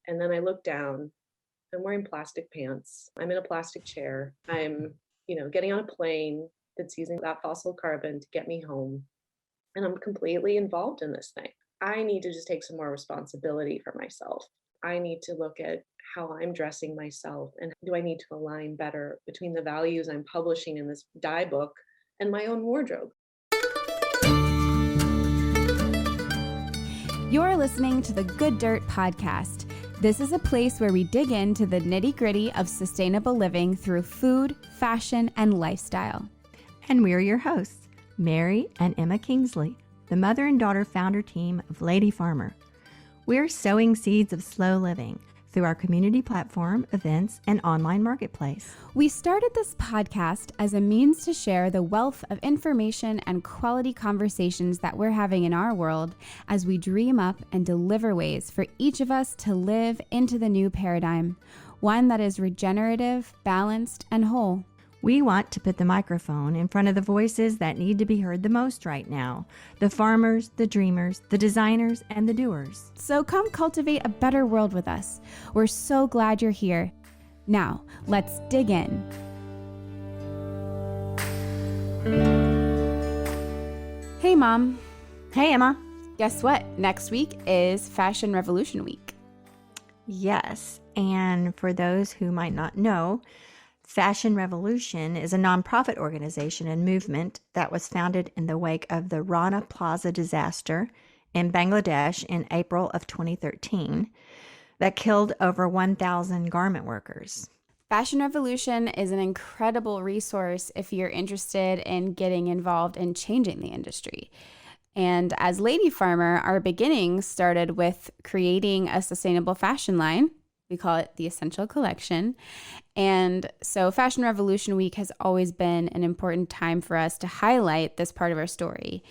And then I look down, I'm wearing plastic pants. I'm in a plastic chair. I'm, getting on a plane that's using that fossil carbon to get me home. And I'm completely involved in this thing. I need to just take some more responsibility for myself. I need to look at how I'm dressing myself and do I need to align better between the values I'm publishing in this dye book and my own wardrobe. You're listening to the Good Dirt Podcast. This is a place where we dig into the nitty-gritty of sustainable living through food, fashion, and lifestyle. And we're your hosts, Mary and Emma Kingsley, the mother and daughter founder team of Lady Farmer. We're sowing seeds of slow living through our community platform, events, and online marketplace. We started this podcast as a means to share the wealth of information and quality conversations that we're having in our world as we dream up and deliver ways for each of us to live into the new paradigm, one that is regenerative, balanced, and whole. We want to put the microphone in front of the voices that need to be heard the most right now. The farmers, the dreamers, the designers, and the doers. So come cultivate a better world with us. We're so glad you're here. Now, let's dig in. Hey, Mom. Hey, Emma. Guess what? Next week is Fashion Revolution Week. Yes, and for those who might not know, Fashion Revolution is a nonprofit organization and movement that was founded in the wake of the Rana Plaza disaster in Bangladesh in April of 2013 that killed over 1,000 garment workers. Fashion Revolution is an incredible resource if you're interested in getting involved in changing the industry. And as Lady Farmer, our beginnings started with creating a sustainable fashion line. We call it the Essential Collection. And so Fashion Revolution Week has always been an important time for us to highlight this part of our story.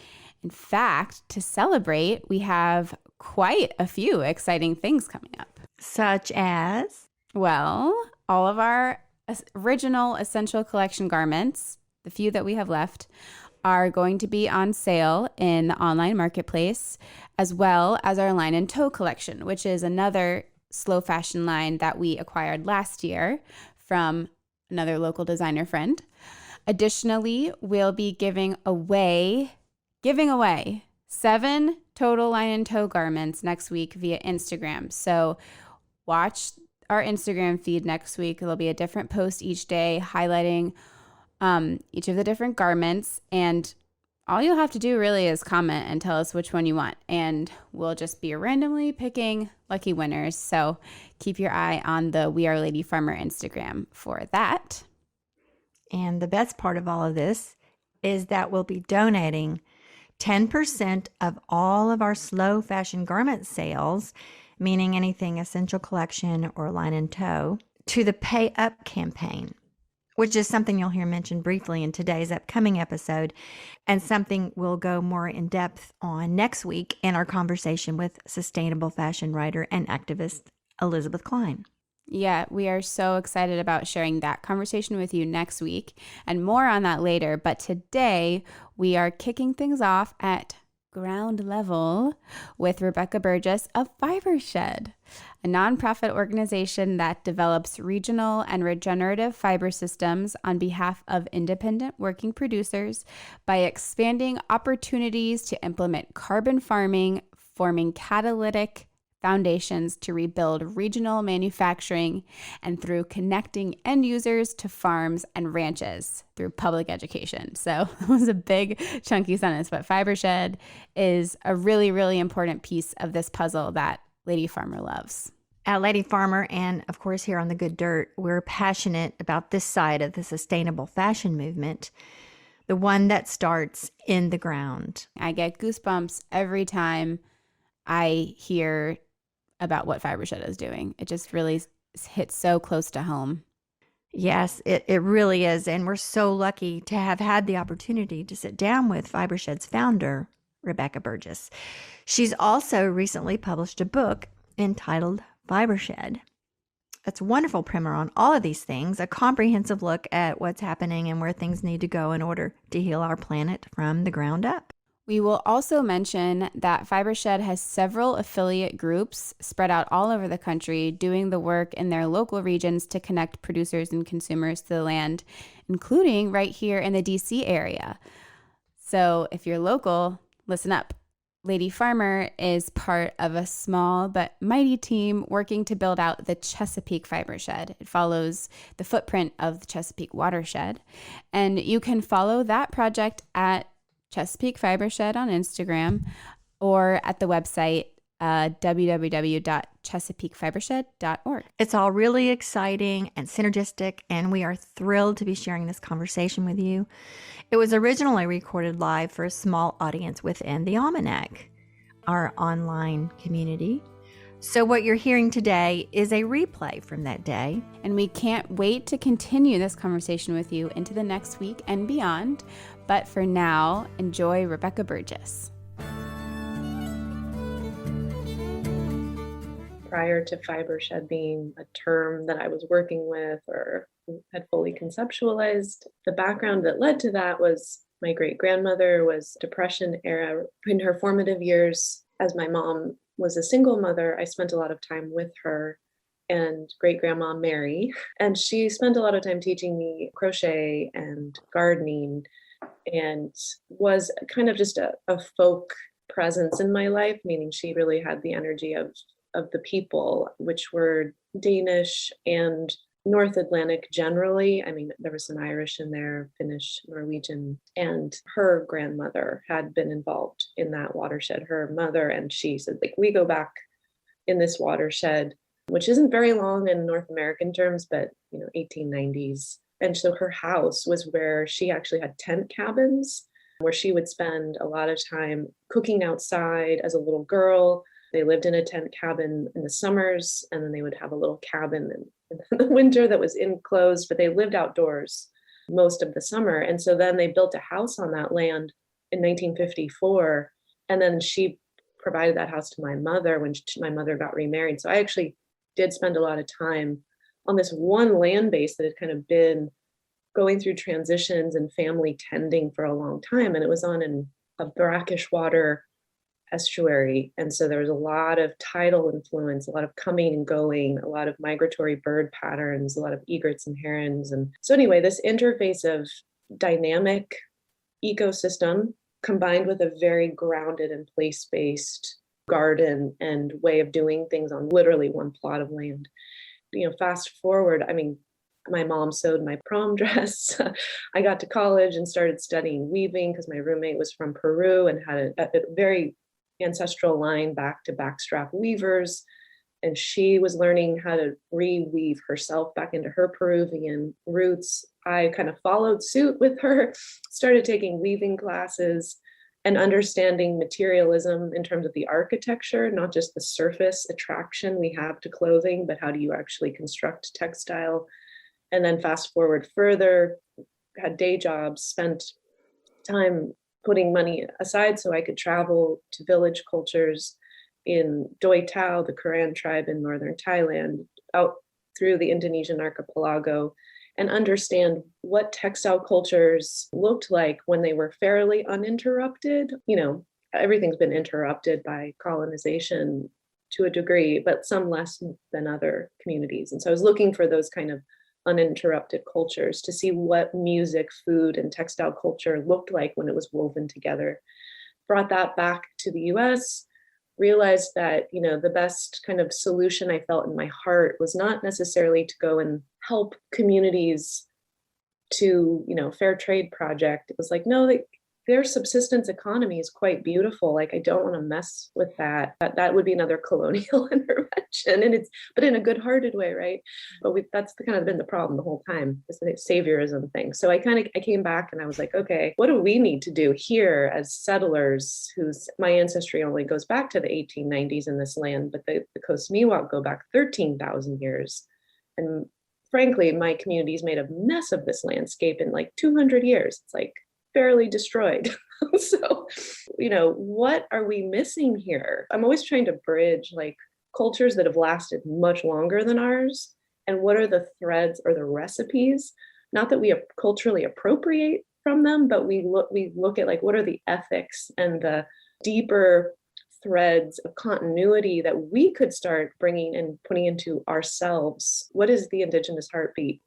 In fact, to celebrate, we have quite a few exciting things coming up. Such as? Well, all of our original Essential Collection garments, the few that we have left, are going to be on sale in the online marketplace, as well as our Line and Toe collection, which is another slow fashion line that we acquired last year from another local designer friend. Additionally, we'll be giving away 7 total Line and Toe garments next week via Instagram. So watch our Instagram feed next week. There'll be a different post each day highlighting each of the different garments, and all you'll have to do really is comment and tell us which one you want, and we'll just be randomly picking lucky winners. So keep your eye on the We Are Lady Farmer Instagram for that. And the best part of all of this is that we'll be donating 10% of all of our slow fashion garment sales, meaning anything Essential Collection or Line and Toe, to the Pay Up campaign, which is something you'll hear mentioned briefly in today's upcoming episode, and something we'll go more in depth on next week in our conversation with sustainable fashion writer and activist Elizabeth Klein. Yeah, we are so excited about sharing that conversation with you next week, and more on that later. But today we are kicking things off at ground level with Rebecca Burgess of Fibershed, a nonprofit organization that develops regional and regenerative fiber systems on behalf of independent working producers by expanding opportunities to implement carbon farming, forming catalytic foundations to rebuild regional manufacturing, and through connecting end users to farms and ranches through public education. So it was a big, chunky sentence, but Fibershed is a really, really important piece of this puzzle that Lady Farmer loves. At Lady Farmer, and of course here on The Good Dirt, we're passionate about this side of the sustainable fashion movement, the one that starts in the ground. I get goosebumps every time I hear about what Fibershed is doing. It just really hits so close to home. Yes, it really is. And we're so lucky to have had the opportunity to sit down with Fibershed's founder, Rebecca Burgess. She's also recently published a book entitled Fibershed. It's a wonderful primer on all of these things, a comprehensive look at what's happening and where things need to go in order to heal our planet from the ground up. We will also mention that Fibershed has several affiliate groups spread out all over the country doing the work in their local regions to connect producers and consumers to the land, including right here in the DC area. So if you're local, listen up. Lady Farmer is part of a small but mighty team working to build out the Chesapeake Fibershed. It follows the footprint of the Chesapeake watershed. And you can follow that project at Chesapeake Fibershed on Instagram or at the website www.chesapeakefibershed.org. It's all really exciting and synergistic, and we are thrilled to be sharing this conversation with you. It was originally recorded live for a small audience within the Almanac, our online community. So what you're hearing today is a replay from that day. And we can't wait to continue this conversation with you into the next week and beyond. But for now, enjoy Rebecca Burgess. Prior to Fibershed being a term that I was working with or had fully conceptualized, the background that led to that was my great-grandmother was Depression era. In her formative years, as my mom was a single mother, I spent a lot of time with her and great-grandma Mary, and she spent a lot of time teaching me crochet and gardening and was kind of just a folk presence in my life, meaning she really had the energy of the people, which were Danish and North Atlantic generally. I mean, there was some Irish in there, Finnish, Norwegian, and her grandmother had been involved in that watershed, her mother and she said, like, we go back in this watershed, which isn't very long in North American terms, but, 1890s. And so her house was where she actually had tent cabins where she would spend a lot of time cooking outside as a little girl. They lived in a tent cabin in the summers, and then they would have a little cabin in the winter that was enclosed, but they lived outdoors most of the summer. And so then they built a house on that land in 1954. And then she provided that house to my mother when my mother got remarried. So I actually did spend a lot of time on this one land base that had kind of been going through transitions and family tending for a long time. And it was on a brackish water estuary. And so there was a lot of tidal influence, a lot of coming and going, a lot of migratory bird patterns, a lot of egrets and herons. And so anyway, this interface of dynamic ecosystem combined with a very grounded and place-based garden and way of doing things on literally one plot of land. Fast forward, I mean, my mom sewed my prom dress. I got to college and started studying weaving because my roommate was from Peru and had a very ancestral line back to backstrap weavers. And she was learning how to reweave herself back into her Peruvian roots. I kind of followed suit with her, started taking weaving classes and understanding materialism in terms of the architecture, not just the surface attraction we have to clothing, but how do you actually construct textile? And then fast forward further, had day jobs, spent time putting money aside so I could travel to village cultures in Doi Tao, the Koran tribe in northern Thailand, out through the Indonesian archipelago, and understand what textile cultures looked like when they were fairly uninterrupted. Everything's been interrupted by colonization to a degree, but some less than other communities. And so I was looking for those kind of uninterrupted cultures to see what music, food, and textile culture looked like when it was woven together. Brought that back to the US, realized that, the best kind of solution I felt in my heart was not necessarily to go and help communities to, fair trade project. It was like, no, their subsistence economy is quite beautiful. Like, I don't want to mess with that. That would be another colonial intervention, but in a good-hearted way, right? But that's kind of been the problem the whole time, is the saviorism thing. So I came back and I was like, okay, what do we need to do here as settlers whose my ancestry only goes back to the 1890s in this land, but the Coast Miwok go back 13,000 years. And frankly, my community's made a mess of this landscape in like 200 years. It's like fairly destroyed. So, what are we missing here? I'm always trying to bridge like cultures that have lasted much longer than ours. And what are the threads or the recipes? Not that we culturally appropriate from them, but we look at like, what are the ethics and the deeper threads of continuity that we could start bringing and putting into ourselves? What is the Indigenous heartbeat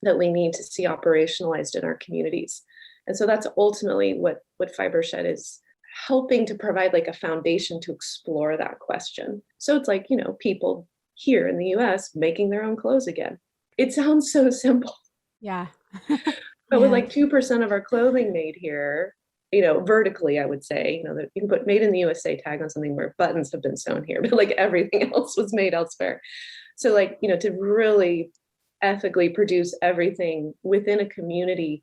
that we need to see operationalized in our communities? And so that's ultimately what Fibershed is helping to provide, like a foundation to explore that question. So it's like, people here in the US making their own clothes again. It sounds so simple. Yeah. But with like 2% of our clothing made here, vertically, I would say, that you can put made in the USA tag on something where buttons have been sewn here, but like everything else was made elsewhere. So like, to really ethically produce everything within a community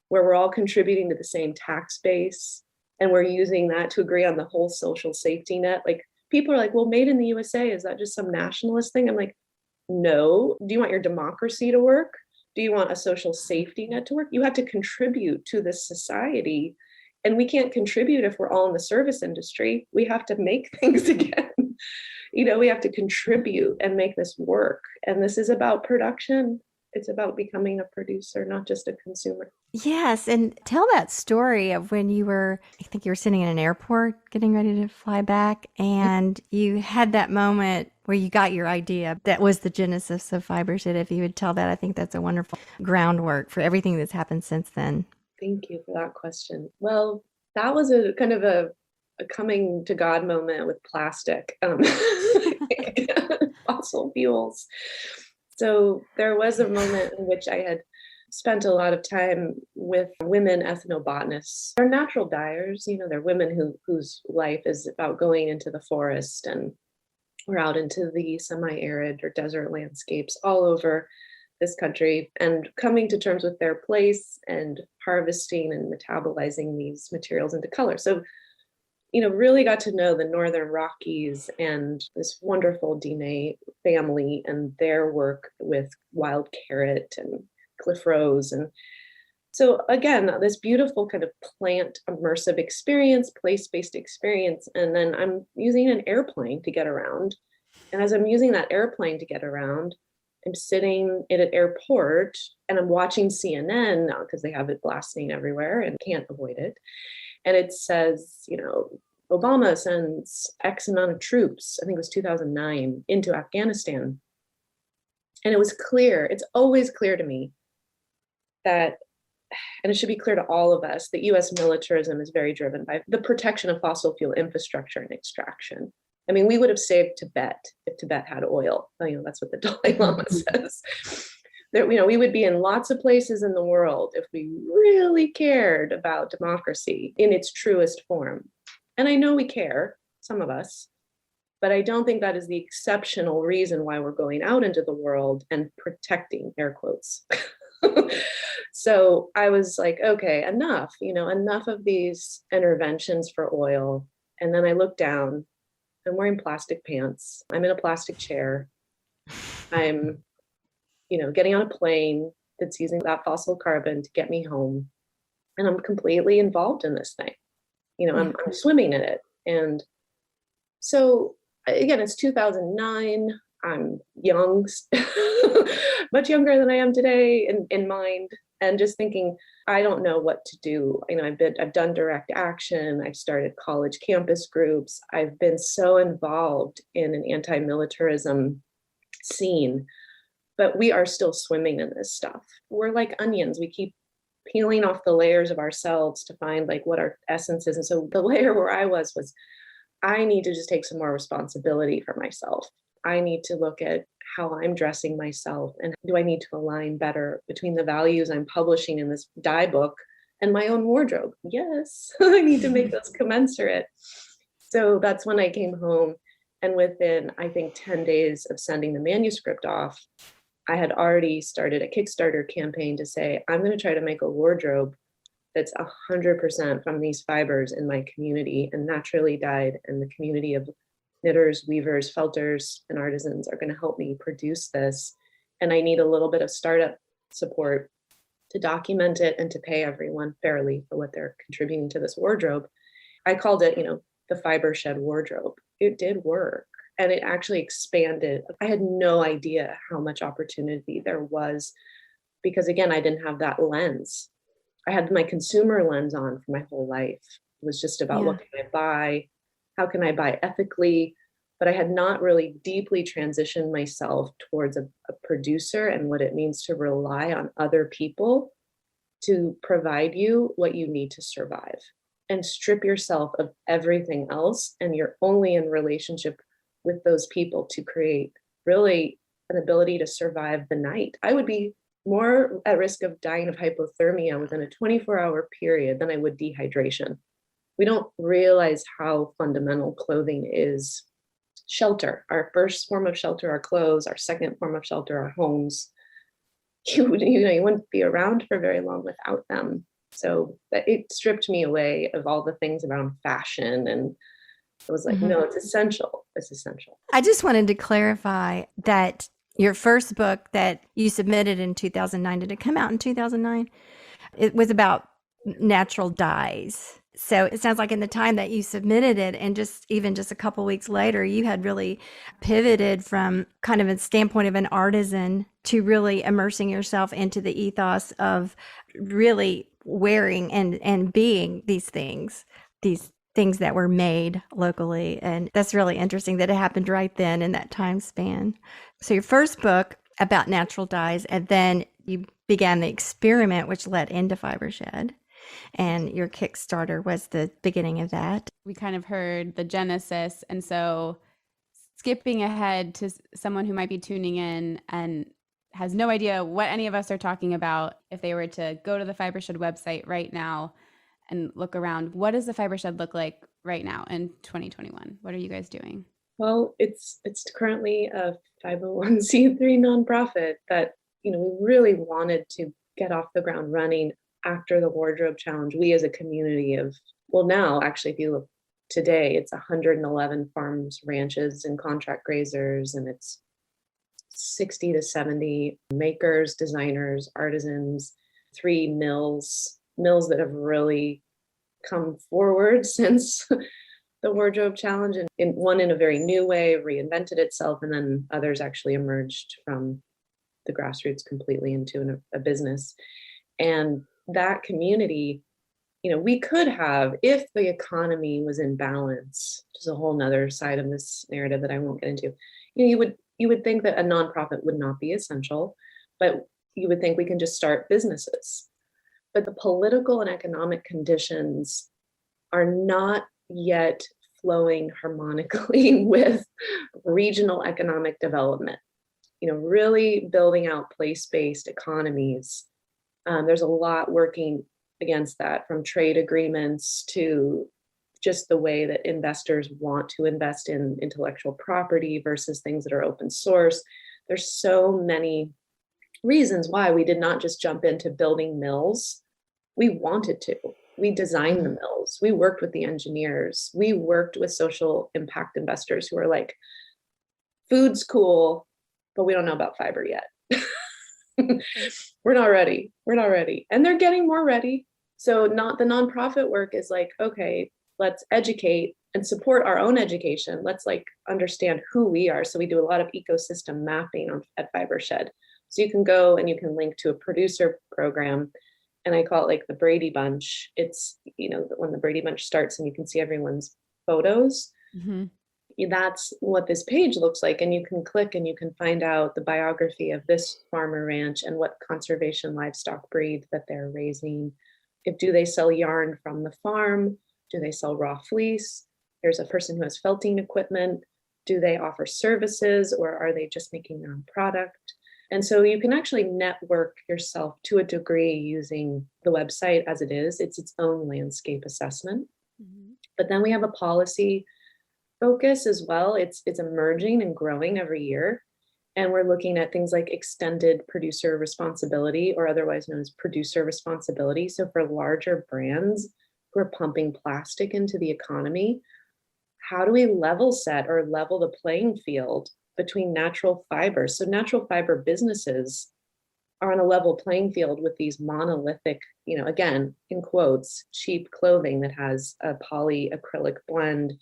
where we're all contributing to the same tax base and we're using that to agree on the whole social safety net. Like people are like, well, made in the USA, is that just some nationalist thing? I'm like, no. Do you want your democracy to work? Do you want a social safety net to work? You have to contribute to this society. And we can't contribute if we're all in the service industry. We have to make things again. We have to contribute and make this work. And this is about production. It's about becoming a producer, not just a consumer. Yes. And tell that story of when I think you were sitting in an airport getting ready to fly back, and you had that moment where you got your idea. That was the genesis of Fibershed. If you would tell that, I think that's a wonderful groundwork for everything that's happened since then. Thank you for that question. Well, that was a kind of a coming to God moment with plastic, fossil fuels. So there was a moment in which I had spent a lot of time with women ethnobotanists. They're natural dyers, they're women whose life is about going into the forest and or out into the semi-arid or desert landscapes all over this country and coming to terms with their place and harvesting and metabolizing these materials into color. So really got to know the Northern Rockies and this wonderful Diné family and their work with wild carrot and cliff rose. And so again, this beautiful kind of plant immersive experience, place-based experience. And then I'm using an airplane to get around. And as I'm using that airplane to get around, I'm sitting in an airport and I'm watching CNN now because they have it blasting everywhere and can't avoid it. And it says, Obama sends X amount of troops, I think it was 2009, into Afghanistan. And it was clear, it's always clear to me that, and it should be clear to all of us, that US militarism is very driven by the protection of fossil fuel infrastructure and extraction. I mean, we would have saved Tibet if Tibet had oil. That's what the Dalai Lama says. That, we would be in lots of places in the world if we really cared about democracy in its truest form. And I know we care, some of us, but I don't think that is the exceptional reason why we're going out into the world and protecting, air quotes. So I was like, okay, enough, enough of these interventions for oil. And then I looked down, I'm wearing plastic pants. I'm in a plastic chair. I'm getting on a plane that's using that fossil carbon to get me home. And I'm completely involved in this thing. I'm swimming in it. And so again, it's 2009. I'm young, much younger than I am today in mind. And just thinking, I don't know what to do. I've done direct action. I've started college campus groups. I've been so involved in an anti-militarism scene, but we are still swimming in this stuff. We're like onions. We keep peeling off the layers of ourselves to find like what our essence is. And so the layer where I was I need to just take some more responsibility for myself. I need to look at how I'm dressing myself and do I need to align better between the values I'm publishing in this dye book and my own wardrobe? Yes, I need to make those commensurate. So that's when I came home. And within, I think, 10 days of sending the manuscript off, I had already started a Kickstarter campaign to say, I'm going to try to make a wardrobe that's 100% from these fibers in my community and naturally dyed, and the community of knitters, weavers, felters, and artisans are going to help me produce this. And I need a little bit of startup support to document it and to pay everyone fairly for what they're contributing to this wardrobe. I called it, the Fibershed wardrobe. It did work. And it actually expanded. I had no idea how much opportunity there was because, again, I didn't have that lens. I had my consumer lens on for my whole life. It was just about Yeah. what can I buy? How can I buy ethically? But I had not really deeply transitioned myself towards a producer and what it means to rely on other people to provide you what you need to survive and strip yourself of everything else. And you're only in relationship with those people to create really an ability to survive the night. I would be more at risk of dying of hypothermia within a 24-hour period than I would dehydration. We don't realize how fundamental clothing is. Shelter, our first form of shelter, our clothes, our second form of shelter, our homes. You wouldn't be around for very long without them. So it stripped me away of all the things around fashion. And I was like, no, it's essential. It's essential. I just wanted to clarify that your first book that you submitted in 2009, did it come out in 2009? It was about natural dyes. So it sounds like in the time that you submitted it and just a couple weeks later, you had really pivoted from kind of a standpoint of an artisan to really immersing yourself into the ethos of really wearing and being these things that were made locally. And that's really interesting that it happened right then in that time span. So your first book about natural dyes, and then you began the experiment, which led into Fibershed. And your Kickstarter was the beginning of that. We kind of heard the genesis. And so skipping ahead to someone who might be tuning in and has no idea what any of us are talking about, if they were to go to the Fibershed website right now and look around, what does the Fibershed look like right now in 2021? What are you guys doing? Well, it's currently a 501c3 nonprofit that, we really wanted to get off the ground running after the wardrobe challenge. We as a community of, well, now actually, if you look today, it's 111 farms, ranches, and contract grazers, and it's 60 to 70 makers, designers, artisans, 3 mills that have really come forward since the wardrobe challenge, and one in a very new way reinvented itself, and then others actually emerged from the grassroots completely into a business. And that community, we could have, if the economy was in balance, which is a whole nother side of this narrative that I won't get into, you would think that a nonprofit would not be essential, but you would think we can just start businesses. But the political and economic conditions are not yet flowing harmonically with regional economic development. Really building out place-based economies. There's a lot working against that, from trade agreements to just the way that investors want to invest in intellectual property versus things that are open source. There's so many reasons why we did not just jump into building mills. We wanted to. We designed the mills. We worked with the engineers. We worked with social impact investors who are like, food's cool, but we don't know about fiber yet. We're not ready. And they're getting more ready. So the nonprofit work is like, okay, let's educate and support our own education. Let's understand who we are. So we do a lot of ecosystem mapping at Fibershed. So you can go and you can link to a producer program. And I call it the Brady Bunch. It's, when the Brady Bunch starts and you can see everyone's photos. Mm-hmm. That's what this page looks like. And you can click and you can find out the biography of this farmer ranch and what conservation livestock breed that they're raising. Do they sell yarn from the farm? Do they sell raw fleece? There's a person who has felting equipment. Do they offer services, or are they just making their own product? And so you can actually network yourself to a degree using the website as it is. It's its own landscape assessment. Mm-hmm. But then we have a policy focus as well. It's emerging and growing every year. And we're looking at things like extended producer responsibility, or otherwise known as producer responsibility. So for larger brands who are pumping plastic into the economy, how do we level set or level the playing field between natural fibers? So natural fiber businesses are on a level playing field with these monolithic, again, in quotes, cheap clothing that has a polyacrylic blend.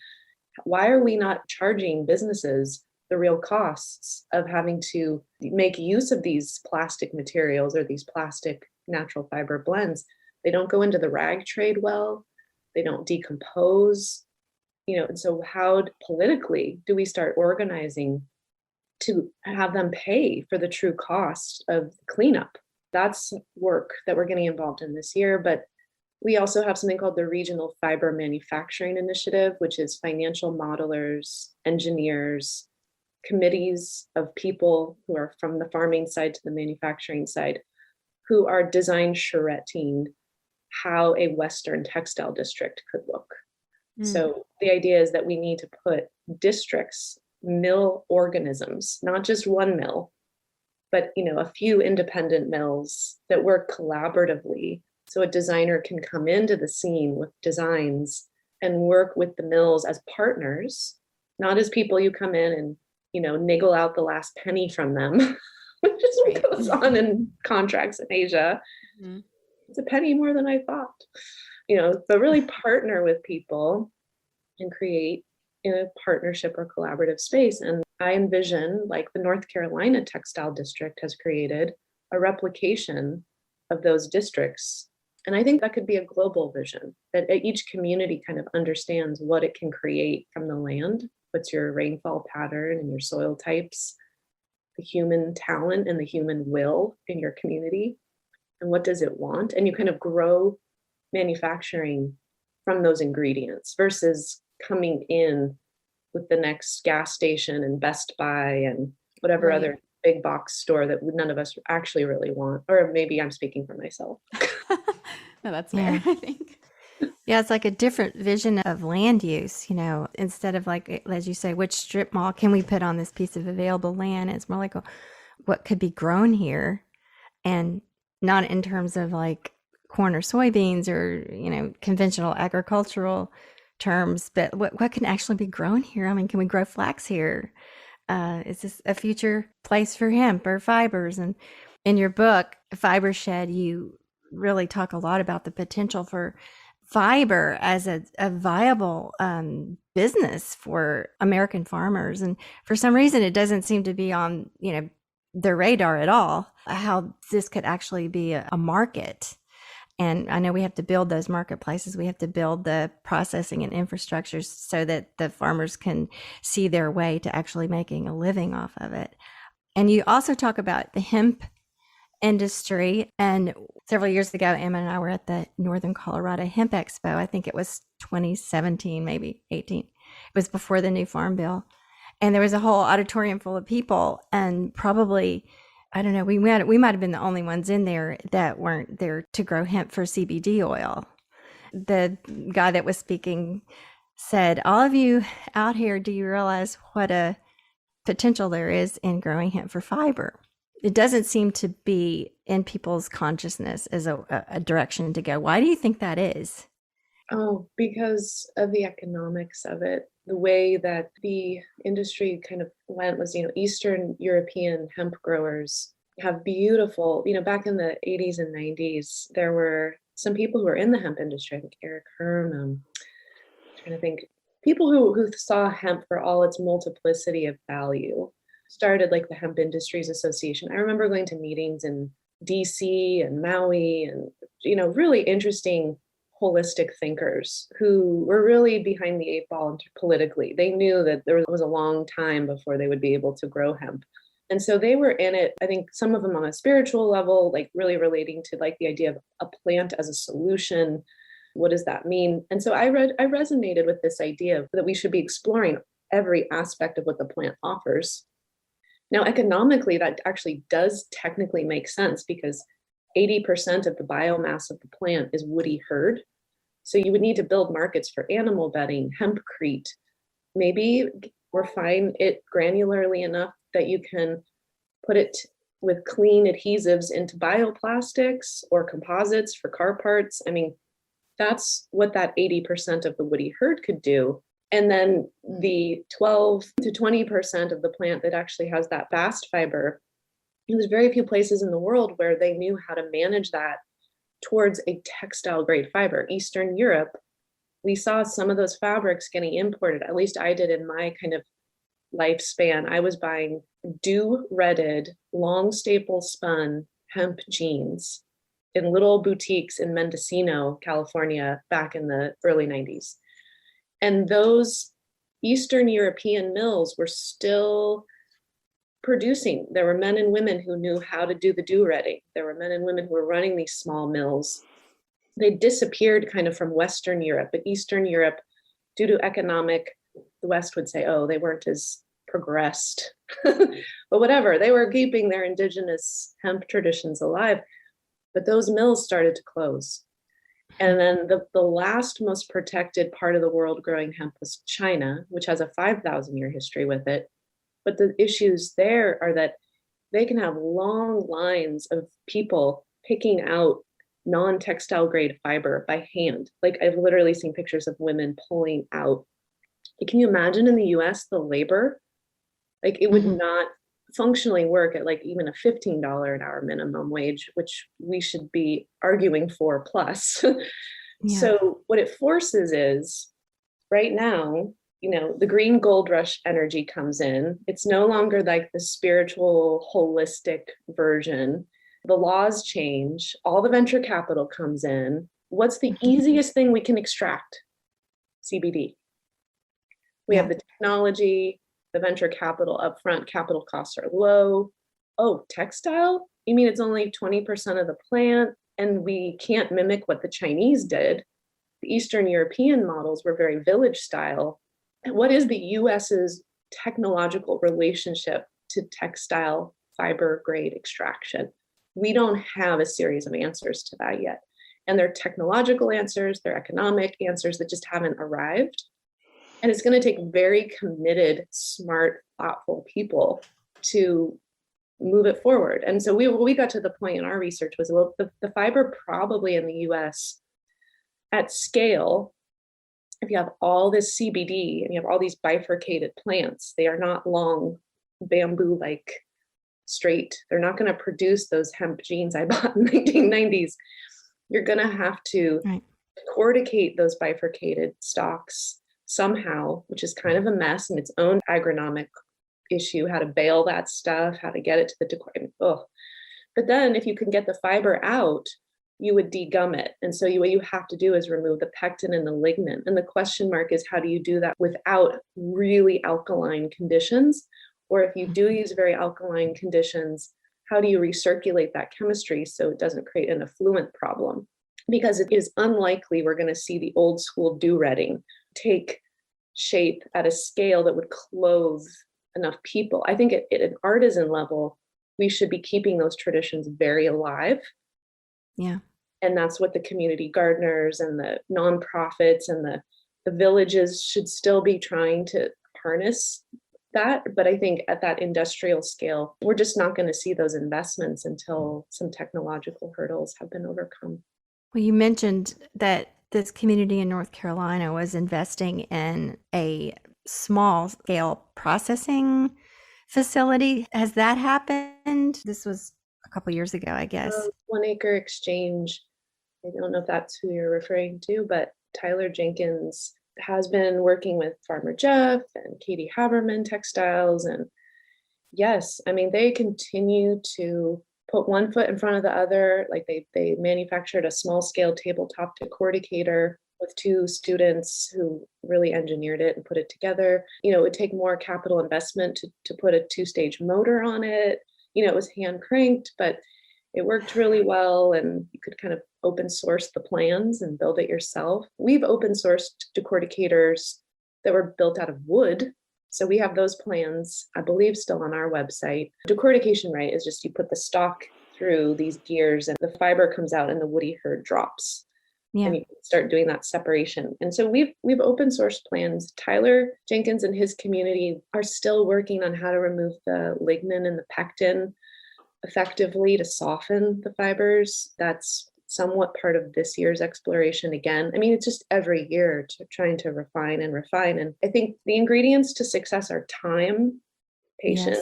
Why are we not charging businesses the real costs of having to make use of these plastic materials or these plastic natural fiber blends They don't go into the rag trade well. They don't decompose, and so how politically do we start organizing to have them pay for the true cost of cleanup? That's work that we're getting involved in this year. But we also have something called the Regional Fiber Manufacturing Initiative, which is financial modelers, engineers, committees of people who are from the farming side to the manufacturing side, who are design charretting how a Western textile district could look. So the idea is that we need to put districts, mill organisms, not just one mill, but a few independent mills that work collaboratively. So a designer can come into the scene with designs and work with the mills as partners, not as people you come in and niggle out the last penny from them, which is what goes on in contracts in Asia. Mm-hmm. It's a penny more than I thought. But really partner with people and create in a partnership or collaborative space. And I envision, like the North Carolina Textile District has created, a replication of those districts. And I think that could be a global vision, that each community kind of understands what it can create from the land. What's your rainfall pattern and your soil types, the human talent and the human will in your community, and what does it want? And you kind of grow manufacturing from those ingredients versus coming in with the next gas station and Best Buy and whatever other big box store that none of us actually really want. Or maybe I'm speaking for myself. No, that's fair, I think. Yeah, it's like a different vision of land use, instead of like, as you say, which strip mall can we put on this piece of available land? It's more like what could be grown here, and not in terms of like corn or soybeans or, conventional agricultural terms, but what can actually be grown here? I mean, can we grow flax here? Is this a future place for hemp or fibers? And in your book, Fibershed, you really talk a lot about the potential for fiber as a viable business for American farmers. And for some reason, it doesn't seem to be on, the radar at all, how this could actually be a market. And I know we have to build those marketplaces. We have to build the processing and infrastructures so that the farmers can see their way to actually making a living off of it. And you also talk about the hemp industry. And several years ago, Emma and I were at the Northern Colorado Hemp Expo. I think it was 2017, maybe 18. It was before the new Farm Bill. And there was a whole auditorium full of people, and probably, I don't know, we might have been the only ones in there that weren't there to grow hemp for CBD oil. The guy that was speaking said, all of you out here, do you realize what a potential there is in growing hemp for fiber? It doesn't seem to be in people's consciousness as a direction to go. Why do you think that is? Oh, because of the economics of it. The way that the industry kind of went was, Eastern European hemp growers have beautiful, back in the 80s and 90s, there were some people who were in the hemp industry. I think Eric Herm, trying to think, people who saw hemp for all its multiplicity of value, started like the Hemp Industries Association. I remember going to meetings in DC and Maui and, really interesting holistic thinkers who were really behind the eight ball politically. They knew that there was a long time before they would be able to grow hemp. And so they were in it, I think some of them on a spiritual level, like really relating to like the idea of a plant as a solution. What does that mean? And so I resonated with this idea that we should be exploring every aspect of what the plant offers. Now, economically, that actually does technically make sense because 80% of the biomass of the plant is woody herd. So you would need to build markets for animal bedding, hempcrete. Maybe refine it granularly enough that you can put it with clean adhesives into bioplastics or composites for car parts. I mean, that's what that 80% of the woody herd could do. And then the 12 to 20% of the plant that actually has that bast fiber, there's very few places in the world where they knew how to manage that towards a textile grade fiber. Eastern Europe, we saw some of those fabrics getting imported. At least I did in my kind of lifespan. I was buying dew-retted, long staple spun hemp jeans in little boutiques in Mendocino, California, back in the early 90s. And those Eastern European mills were still producing. There were men and women who knew how to do the do-ready. There were men and women who were running these small mills. They disappeared kind of from Western Europe, but Eastern Europe, due to economic, the West would say, oh, they weren't as progressed. But whatever, they were keeping their indigenous hemp traditions alive. But those mills started to close. And then the last most protected part of the world growing hemp was China, which has a 5,000-year history with it. But the issues there are that they can have long lines of people picking out non-textile grade fiber by hand. Like I've literally seen pictures of women pulling out. Can you imagine in the US, the labor? Like it would not functionally work at like even a $15 an hour minimum wage, which we should be arguing for plus. Yeah. So what it forces is right now, the green gold rush energy comes in. It's no longer like the spiritual, holistic version. The laws change. All the venture capital comes in. What's the easiest thing we can extract? CBD. We have the technology, the venture capital upfront, capital costs are low. Oh, textile? You mean it's only 20% of the plant and we can't mimic what the Chinese did? The Eastern European models were very village style. And what is the US's technological relationship to textile fiber grade extraction? We don't have a series of answers to that yet. And they're technological answers, they're economic answers that just haven't arrived. And it's going to take very committed, smart, thoughtful people to move it forward. And so we got to the point in our research was, well, the fiber probably in the US at scale, if you have all this CBD and you have all these bifurcated plants, they are not long bamboo-like straight. They're not going to produce those hemp jeans I bought in the 1990s. You're going to have to corticate those bifurcated stalks somehow, which is kind of a mess in its own agronomic issue, how to bale that stuff, how to get it to the decor. But then if you can get the fiber out, you would degum it. And so what you have to do is remove the pectin and the lignin. And the question mark is, how do you do that without really alkaline conditions? Or if you do use very alkaline conditions, how do you recirculate that chemistry so it doesn't create an effluent problem? Because it is unlikely we're going to see the old school do-redding take shape at a scale that would clothe enough people. I think at an artisan level, we should be keeping those traditions very alive. Yeah. And that's what the community gardeners and the nonprofits and the villages should still be trying to harness that. But I think at that industrial scale, we're just not going to see those investments until some technological hurdles have been overcome. Well, you mentioned that this community in North Carolina was investing in a small scale processing facility. Has that happened? This was a couple years ago, I guess. 1 Acre Exchange. I don't know if that's who you're referring to, but Tyler Jenkins has been working with Farmer Jeff and Katie Haberman Textiles. And yes, I mean, they continue to put one foot in front of the other. Like they manufactured a small scale tabletop decorticator with 2 students who really engineered it and put it together. It would take more capital investment to put a 2-stage motor on it. It was hand cranked, but it worked really well, and you could kind of open source the plans and build it yourself. We've open sourced decorticators that were built out of wood. So we have those plans, I believe, still on our website. Decortication, right, is just you put the stalk through these gears and the fiber comes out and the woody herd drops. Yeah. And you can start doing that separation. And so we've open sourced plans. Tyler Jenkins and his community are still working on how to remove the lignin and the pectin effectively to soften the fibers. That's somewhat part of this year's exploration again. I mean, it's just every year trying to refine and refine. And I think the ingredients to success are time, patience,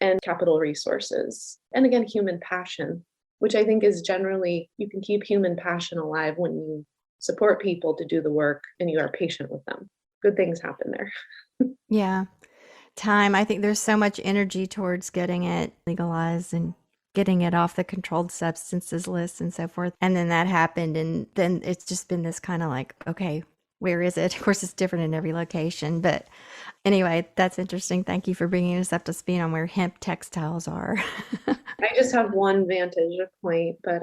and capital resources. And again, human passion, which I think is generally, you can keep human passion alive when you support people to do the work and you are patient with them. Good things happen there. Yeah. Time. I think there's so much energy towards getting it legalized and getting it off the controlled substances list and so forth. And then that happened. And then it's just been this kind of like, okay, where is it? Of course, it's different in every location. But anyway, that's interesting. Thank you for bringing us up to speed on where hemp textiles are. I just have one vantage point, but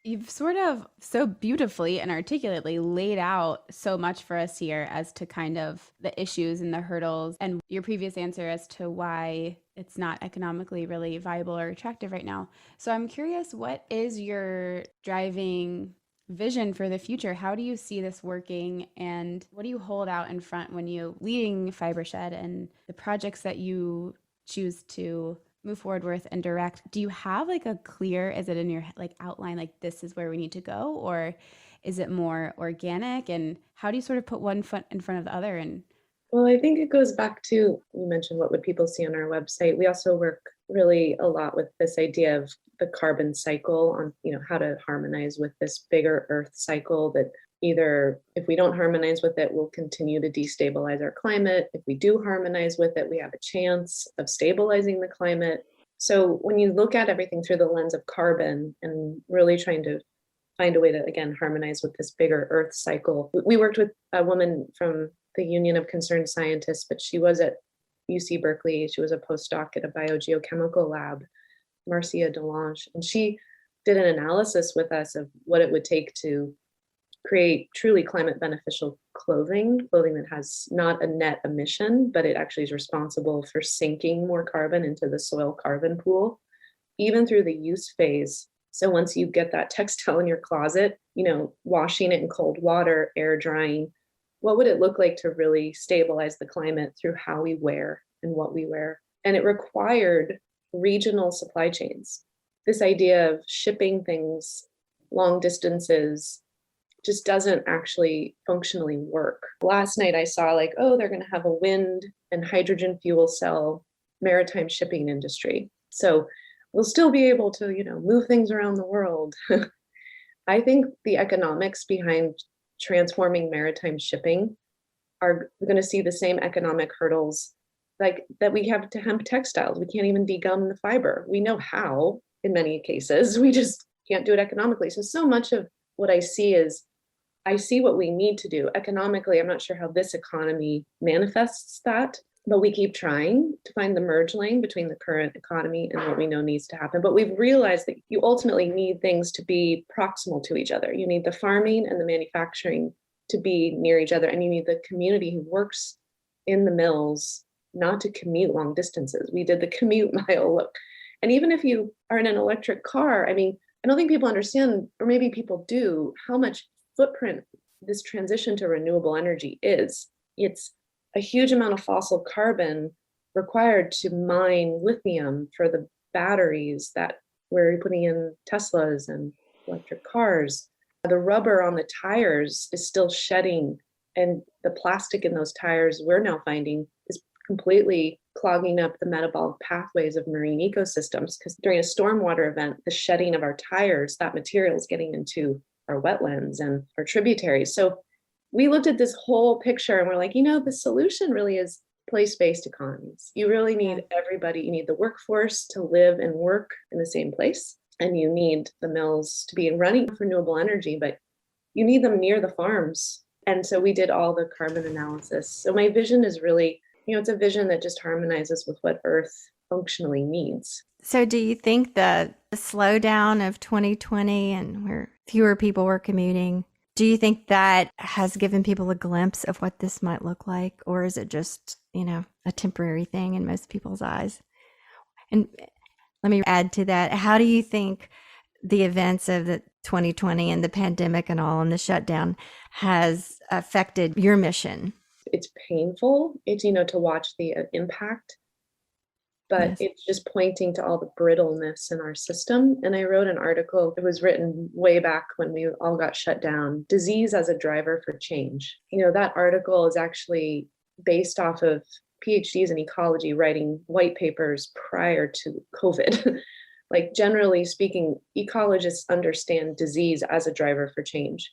You've sort of so beautifully and articulately laid out so much for us here as to kind of the issues and the hurdles and your previous answer as to why it's not economically really viable or attractive right now. So I'm curious, what is your driving vision for the future? How do you see this working, and what do you hold out in front when you leading Fibershed and the projects that you choose to move forward with and direct? Do you have like a clear, is it in your like outline, like this is where we need to go, or is it more organic? And how do you sort of put one foot in front of the other? And well, I think it goes back to, you mentioned what would people see on our website. We also work really a lot with this idea of the carbon cycle on, how to harmonize with this bigger earth cycle that either if we don't harmonize with it, we'll continue to destabilize our climate. If we do harmonize with it, we have a chance of stabilizing the climate. So when you look at everything through the lens of carbon and really trying to find a way to, again, harmonize with this bigger earth cycle, we worked with a woman from the Union of Concerned Scientists, but she was at UC Berkeley. She was a postdoc at a biogeochemical lab, Marcia Delange, and she did an analysis with us of what it would take to create truly climate beneficial clothing that has not a net emission, but it actually is responsible for sinking more carbon into the soil carbon pool, even through the use phase. So once you get that textile in your closet, washing it in cold water, air drying, what would it look like to really stabilize the climate through how we wear and what we wear? And it required regional supply chains. This idea of shipping things long distances just doesn't actually functionally work. Last night I saw they're going to have a wind and hydrogen fuel cell maritime shipping industry. So we'll still be able to, move things around the world. I think the economics behind transforming maritime shipping are going to see the same economic hurdles like that we have to hemp textiles. We can't even degum the fiber. We know how in many cases, we just can't do it economically. So much of what I see is I see what we need to do economically. I'm not sure how this economy manifests that, but we keep trying to find the merge lane between the current economy and what we know needs to happen. But we've realized that you ultimately need things to be proximal to each other. You need the farming and the manufacturing to be near each other, and you need the community who works in the mills not to commute long distances. We did the commute mile look. And even if you are in an electric car, I don't think people understand, or maybe people do, how much footprint this transition to renewable energy is. It's a huge amount of fossil carbon required to mine lithium for the batteries that we're putting in Teslas and electric cars. The rubber on the tires is still shedding, and the plastic in those tires we're now finding is completely clogging up the metabolic pathways of marine ecosystems, because during a stormwater event, the shedding of our tires, that material is getting into our wetlands and our tributaries. So we looked at this whole picture and we're like, the solution really is place-based economies. You really need everybody. You need the workforce to live and work in the same place, and you need the mills to be running renewable energy, but you need them near the farms. And so we did all the carbon analysis. So my vision is really, it's a vision that just harmonizes with what Earth functionally needs. So do you think the slowdown of 2020 and where fewer people were commuting, do you think that has given people a glimpse of what this might look like? Or is it just, a temporary thing in most people's eyes? And let me add to that. How do you think the events of the 2020 and the pandemic and all and the shutdown has affected your mission? It's painful. It's, to watch the impact, but it's just pointing to all the brittleness in our system. And I wrote an article, it was written way back when we all got shut down, Disease as a Driver for Change. That article is actually based off of PhDs in ecology writing white papers prior to COVID. Like, generally speaking, ecologists understand disease as a driver for change,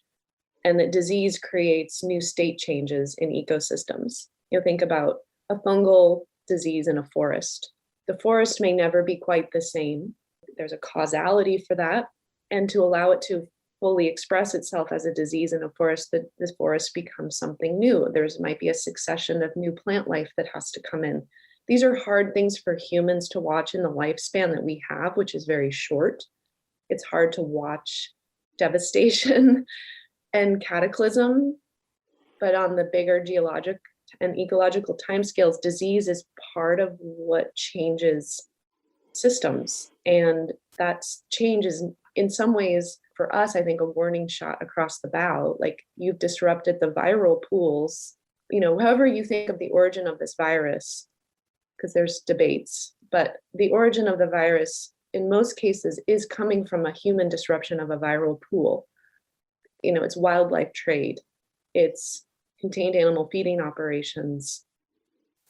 and that disease creates new state changes in ecosystems. Think about a fungal disease in a forest. The forest may never be quite the same. there's a causality for that, and to allow it to fully express itself as a disease in a forest, that this forest becomes something new. There's might be a succession of new plant life that has to come in. These are hard things for humans to watch in the lifespan that we have, which is very short. It's hard to watch devastation and cataclysm, but on the bigger geologic and ecological timescales, disease is part of what changes systems. And that change is in some ways for us, I think, a warning shot across the bow. Like, you've disrupted the viral pools, however you think of the origin of this virus, because there's debates, but the origin of the virus in most cases is coming from a human disruption of a viral pool. It's wildlife trade, it's contained animal feeding operations.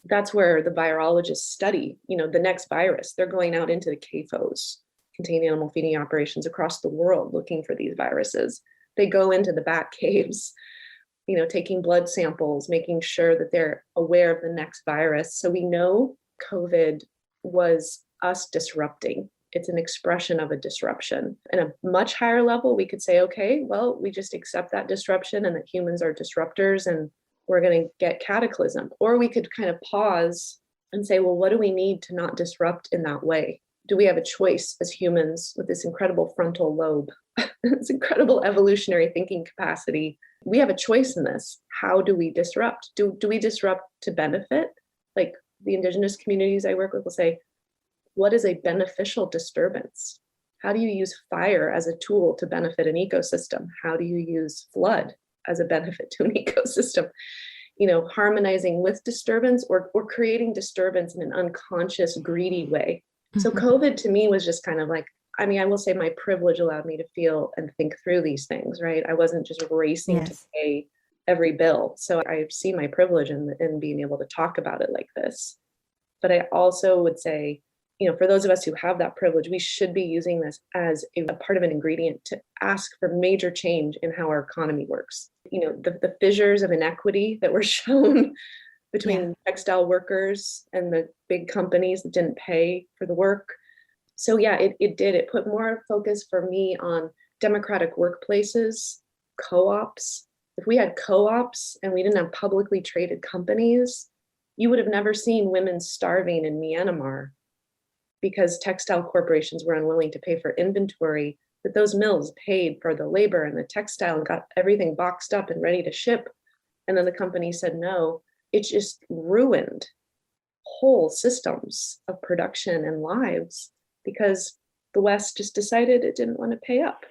That's where the virologists study, the next virus. They're going out into the CAFOs, contained animal feeding operations across the world, looking for these viruses. They go into the bat caves, taking blood samples, making sure that they're aware of the next virus. So we know COVID was us disrupting. It's an expression of a disruption. And a much higher level, we could say, okay, well, we just accept that disruption and that humans are disruptors and we're going to get cataclysm. Or we could kind of pause and say, well, what do we need to not disrupt in that way? Do we have a choice as humans with this incredible frontal lobe, this incredible evolutionary thinking capacity? We have a choice in this. How do we disrupt? Do we disrupt to benefit? Like the indigenous communities I work with will say, what is a beneficial disturbance? How do you use fire as a tool to benefit an ecosystem? How do you use flood as a benefit to an ecosystem? Harmonizing with disturbance or creating disturbance in an unconscious, greedy way. So COVID to me was just kind of like, I will say my privilege allowed me to feel and think through these things, right? I wasn't just racing to pay every bill. So I see my privilege in being able to talk about it like this. But I also would say, for those of us who have that privilege, we should be using this as a part of an ingredient to ask for major change in how our economy works. The fissures of inequity that were shown between textile workers and the big companies that didn't pay for the work. So it put more focus for me on democratic workplaces, co-ops. If we had co-ops and we didn't have publicly traded companies, you would have never seen women starving in Myanmar because textile corporations were unwilling to pay for inventory, but those mills paid for the labor and the textile and got everything boxed up and ready to ship. And then the company said no. It just ruined whole systems of production and lives because the West just decided it didn't want to pay up.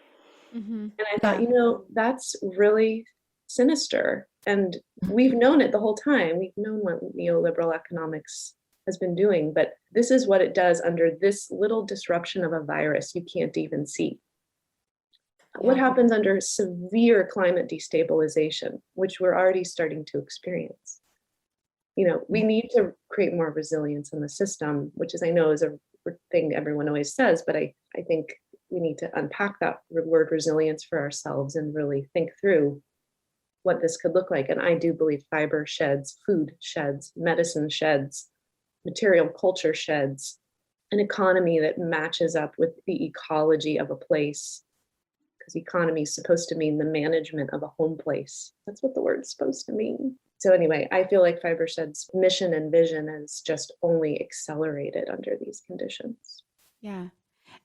And I thought, that's really sinister. And we've known it the whole time. We've known what neoliberal economics has been doing, but this is what it does under this little disruption of a virus you can't even see. What happens under severe climate destabilization, which we're already starting to experience? We need to create more resilience in the system, which I know is a thing everyone always says, but I think we need to unpack that word resilience for ourselves and really think through what this could look like. And I do believe fiber sheds, food sheds, medicine sheds, material culture sheds, an economy that matches up with the ecology of a place, because economy is supposed to mean the management of a home place. That's what the word's supposed to mean. So anyway, I feel like Fibershed's mission and vision is just only accelerated under these conditions. Yeah.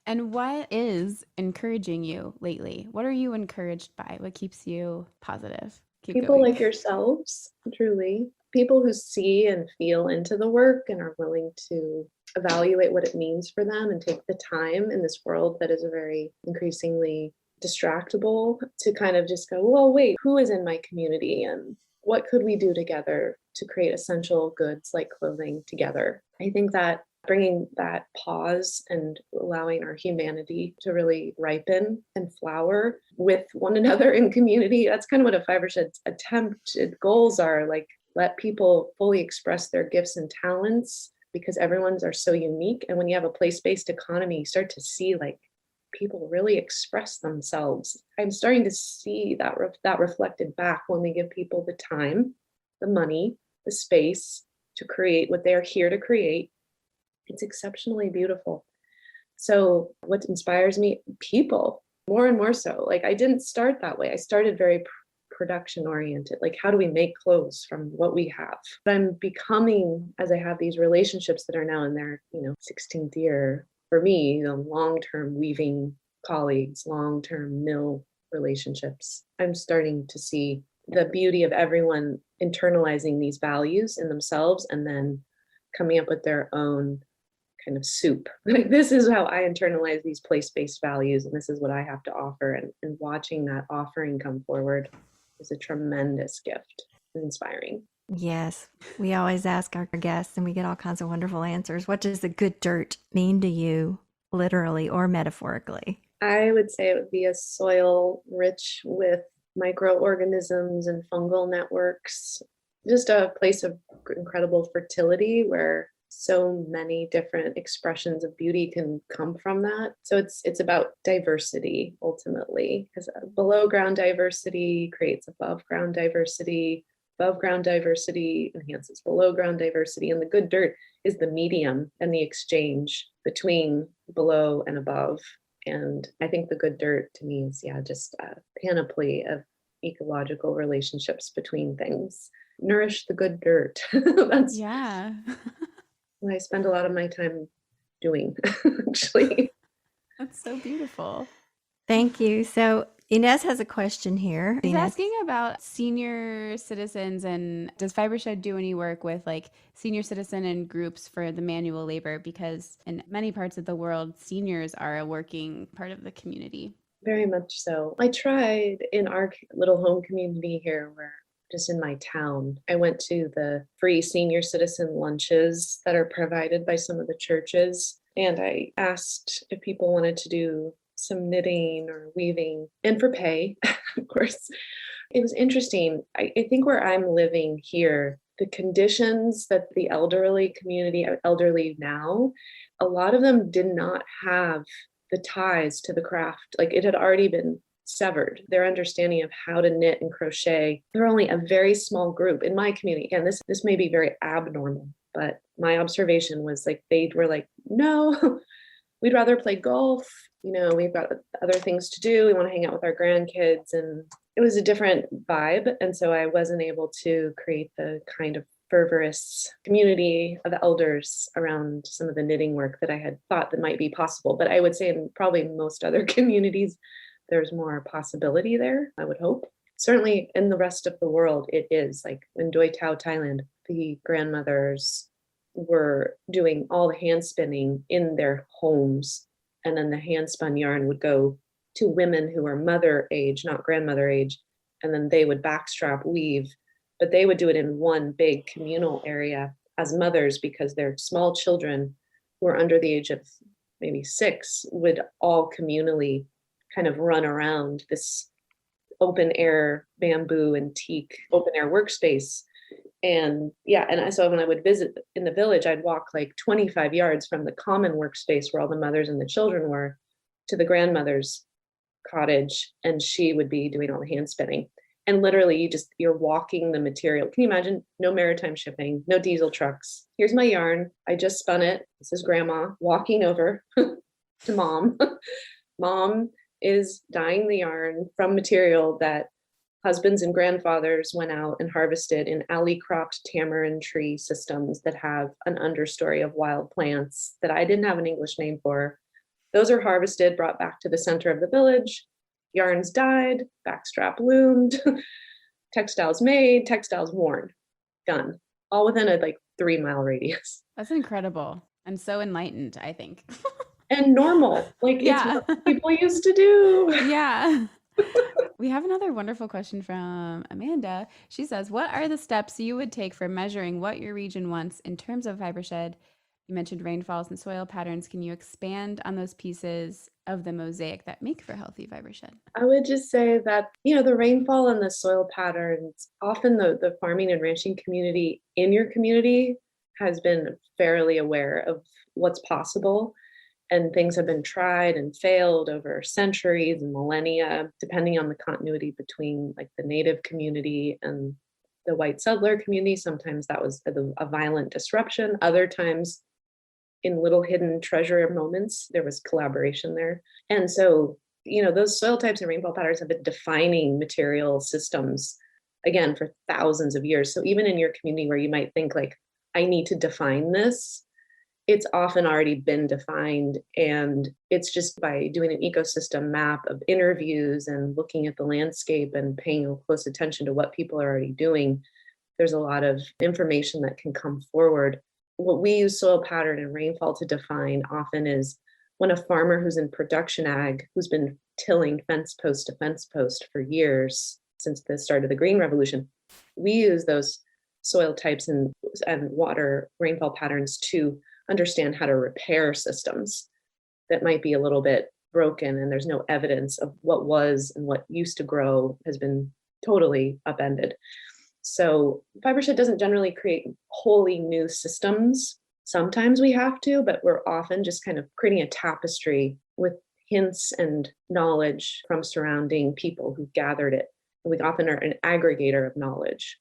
And what is encouraging you lately? What are you encouraged by? What keeps you positive? People going. Like yourselves, truly. People who see and feel into the work and are willing to evaluate what it means for them and take the time in this world that is a very increasingly distractible to kind of just go, well, wait, who is in my community and what could we do together to create essential goods like clothing together? I think that bringing that pause and allowing our humanity to really ripen and flower with one another in community, that's kind of what a Fibershed's attempted goals are, like let people fully express their gifts and talents because everyone's are so unique. And when you have a place-based economy, you start to see like people really express themselves. I'm starting to see that reflected back when we give people the time, the money, the space to create what they're here to create. It's exceptionally beautiful. So what inspires me? People, more and more so. Like I didn't start that way. I started very production oriented. Like how do we make clothes from what we have? But I'm becoming, as I have these relationships that are now in their, 16th year, for me, long-term weaving colleagues, long-term mill relationships, I'm starting to see the beauty of everyone internalizing these values in themselves and then coming up with their own kind of soup. Like this is how I internalize these place-based values, and this is what I have to offer. And watching that offering come forward is a tremendous gift and inspiring. Yes. We always ask our guests, and we get all kinds of wonderful answers. What does the good dirt mean to you, literally or metaphorically? I would say it would be a soil rich with microorganisms and fungal networks, just a place of incredible fertility where so many different expressions of beauty can come from that. So it's about diversity ultimately, because below ground diversity creates above ground diversity. Above ground diversity enhances below ground diversity, and the good dirt is the medium and the exchange between below and above. And I think the good dirt to me is, just a panoply of ecological relationships between things. Nourish the good dirt. That's what I spend a lot of my time doing, actually. That's so beautiful. Thank you. So Inez has a question here. He's Inez? asking about senior citizens, and does Fibershed do any work with like senior citizen and groups for the manual labor? Because in many parts of the world, seniors are a working part of the community. Very much so. I tried in our little home community here, where just in my town, I went to the free senior citizen lunches that are provided by some of the churches. And I asked if people wanted to do some knitting or weaving, and for pay, of course. It was interesting. I think where I'm living here, the conditions that the elderly community, elderly now, a lot of them did not have the ties to the craft. Like it had already been severed. Their understanding of how to knit and crochet. There were only a very small group in my community. Again, this may be very abnormal, but my observation was like they were like, no, we'd rather play golf. We've got other things to do. We want to hang out with our grandkids. And it was a different vibe. And so I wasn't able to create the kind of fervorous community of elders around some of the knitting work that I had thought that might be possible. But I would say in probably most other communities, there's more possibility there, I would hope. Certainly in the rest of the world, it is. Like in Doi Tao, Thailand, the grandmothers were doing all the hand spinning in their homes. And then the hand spun yarn would go to women who were mother age, not grandmother age. And then they would backstrap weave, but they would do it in one big communal area as mothers, because their small children who were under the age of maybe 6 would all communally kind of run around this open air bamboo and teak open air workspace. And so when I would visit in the village, I'd walk like 25 yards from the common workspace where all the mothers and the children were to the grandmother's cottage, and she would be doing all the hand spinning. And literally you're walking the material. Can you imagine? No maritime shipping, no diesel trucks. Here's my yarn. I just spun it. This is grandma walking over to mom. Mom is dyeing the yarn from material that husbands and grandfathers went out and harvested in alley-cropped tamarind tree systems that have an understory of wild plants that I didn't have an English name for. Those are harvested, brought back to the center of the village, yarns dyed, backstrap loomed, textiles made, textiles worn, done, all within a 3-mile radius. That's incredible. I'm so enlightened, I think. And normal, it's what people used to do. Yeah. We have another wonderful question from Amanda. She says, what are the steps you would take for measuring what your region wants in terms of Fibershed? You mentioned rainfalls and soil patterns. Can you expand on those pieces of the mosaic that make for healthy Fibershed? I would just say that, the rainfall and the soil patterns, often the farming and ranching community in your community has been fairly aware of what's possible. And things have been tried and failed over centuries and millennia, depending on the continuity between the native community and the white settler community. Sometimes that was a violent disruption. Other times in little hidden treasure moments, there was collaboration there. And so, those soil types and rainfall patterns have been defining material systems, again, for thousands of years. So even in your community where you might think like, I need to define this, it's often already been defined. And it's just by doing an ecosystem map of interviews and looking at the landscape and paying close attention to what people are already doing, there's a lot of information that can come forward. What we use soil pattern and rainfall to define often is when a farmer who's in production ag, who's been tilling fence post to fence post for years since the start of the Green Revolution, we use those soil types and water rainfall patterns to understand how to repair systems that might be a little bit broken and there's no evidence of what was and what used to grow has been totally upended. So Fibershed doesn't generally create wholly new systems. Sometimes we have to, but we're often just kind of creating a tapestry with hints and knowledge from surrounding people who gathered it. We often are an aggregator of knowledge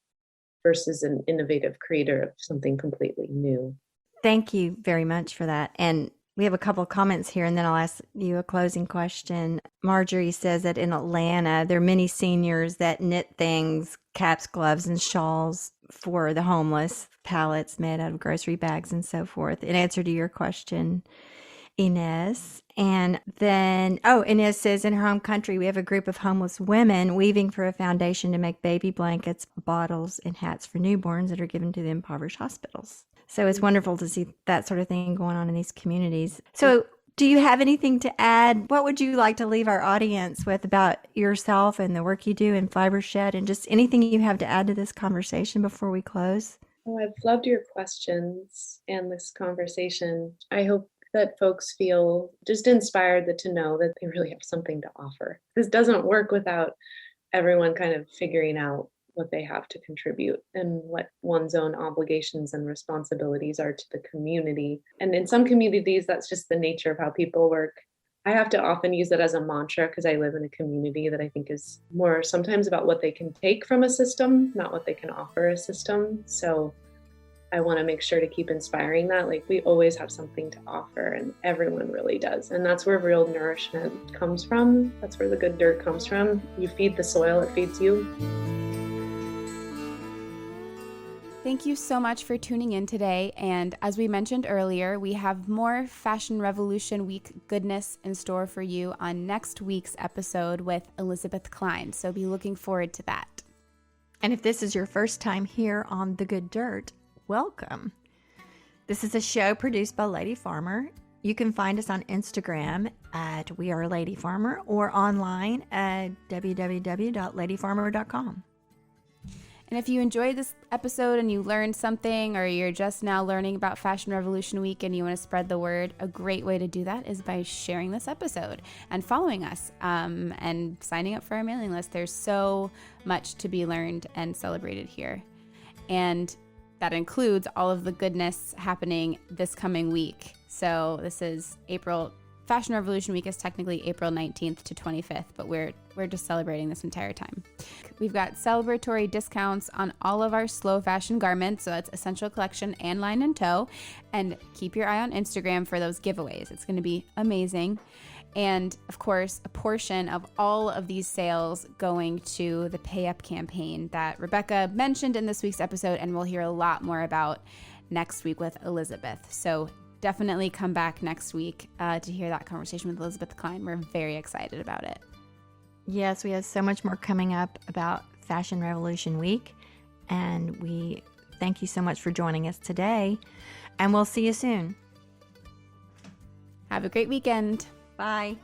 versus an innovative creator of something completely new. Thank you very much for that. And we have a couple of comments here, and then I'll ask you a closing question. Marjorie says that in Atlanta, there are many seniors that knit things, caps, gloves, and shawls for the homeless, pallets made out of grocery bags and so forth. In answer to your question, Inez. And then, Inez says in her home country, we have a group of homeless women weaving for a foundation to make baby blankets, bottles, and hats for newborns that are given to the impoverished hospitals. So it's wonderful to see that sort of thing going on in these communities. So do you have anything to add? What would you like to leave our audience with about yourself and the work you do in Fibershed, and just anything you have to add to this conversation before we close? Oh, I've loved your questions and this conversation. I hope that folks feel just inspired to know that they really have something to offer. This doesn't work without everyone kind of figuring out what they have to contribute and what one's own obligations and responsibilities are to the community. And in some communities, that's just the nature of how people work. I have to often use it as a mantra because I live in a community that I think is more sometimes about what they can take from a system, not what they can offer a system. So I want to make sure to keep inspiring that. Like, we always have something to offer, and everyone really does. And that's where real nourishment comes from. That's where the good dirt comes from. You feed the soil, it feeds you. Thank you so much for tuning in today. And as we mentioned earlier, we have more Fashion Revolution Week goodness in store for you on next week's episode with Elizabeth Klein. So be looking forward to that. And if this is your first time here on The Good Dirt, welcome. This is a show produced by Lady Farmer. You can find us on Instagram at We Are Lady Farmer or online at www.ladyfarmer.com. And if you enjoyed this episode and you learned something, or you're just now learning about Fashion Revolution Week and you want to spread the word, a great way to do that is by sharing this episode and following us and signing up for our mailing list. There's so much to be learned and celebrated here. And that includes all of the goodness happening this coming week. So this is Fashion Revolution Week is technically April 19th to 25th, but we're just celebrating this entire time. We've got celebratory discounts on all of our slow fashion garments, so that's Essential Collection and Line and Toe. And keep your eye on Instagram for those giveaways. It's going to be amazing. And of course, a portion of all of these sales going to the Pay Up campaign that Rebecca mentioned in this week's episode, and we'll hear a lot more about next week with Elizabeth. So definitely come back next week to hear that conversation with Elizabeth Klein. We're very excited about it. Yes, we have so much more coming up about Fashion Revolution Week, and we thank you so much for joining us today, and we'll see you soon. Have a great weekend. Bye.